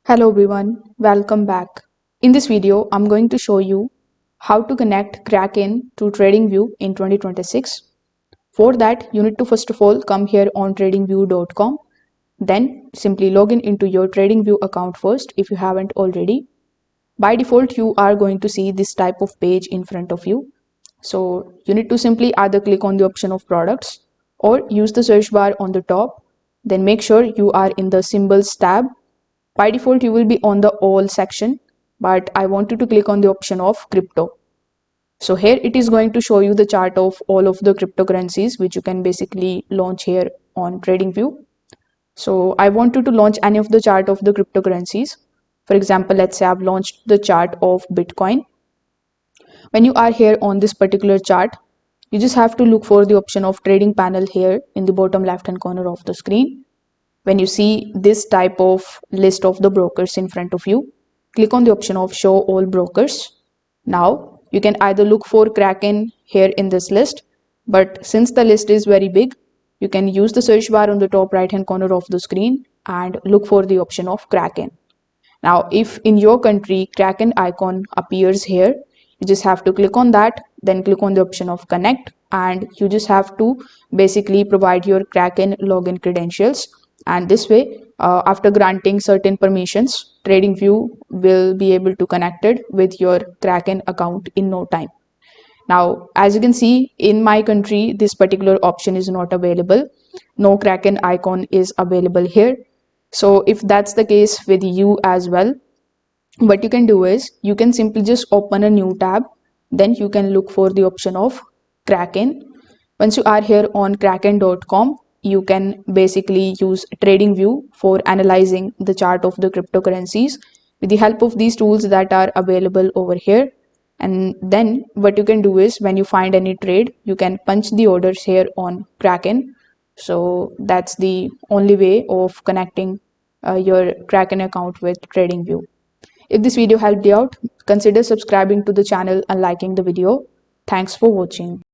Hello everyone, welcome back. In this video, I'm going to show you how to connect Kraken to TradingView in 2026. For that, you need to first of all come here on tradingview.com. Then simply log in into your TradingView account first if you haven't already. By default, you are going to see this type of page in front of you. So you need to simply either click on the option of products or use the search bar on the top. Then make sure you are in the symbols tab. By default, you will be on the all section, but I want you to click on the option of crypto. So here it is going to show you the chart of all of the cryptocurrencies, which you can basically launch here on TradingView. So I want you to launch any of the chart of the cryptocurrencies. For example, let's say I've launched the chart of Bitcoin. When you are here on this particular chart, you just have to look for the option of trading panel here in the bottom left hand corner of the screen. When you see this type of list of the brokers in front of you, click on the option of show all brokers. Now you can either look for Kraken here in this list, but since the list is very big, you can use the search bar on the top right hand corner of the screen and look for the option of Kraken. Now, if in your country Kraken icon appears here, you just have to click on that, then click on the option of connect, and you just have to basically provide your Kraken login credentials. And this way, after granting certain permissions, TradingView will be able to connect it with your Kraken account in no time. Now, as you can see, in my country, this particular option is not available. No Kraken icon is available here. So if that's the case with you as well, what you can do is you can simply just open a new tab. Then you can look for the option of Kraken. Once you are here on kraken.com, you can basically use TradingView for analyzing the chart of the cryptocurrencies with the help of these tools that are available over here. And then what you can do is when you find any trade, you can punch the orders here on Kraken. So that's the only way of connecting your Kraken account with TradingView. If this video helped you out, consider subscribing to the channel and liking the video. Thanks for watching.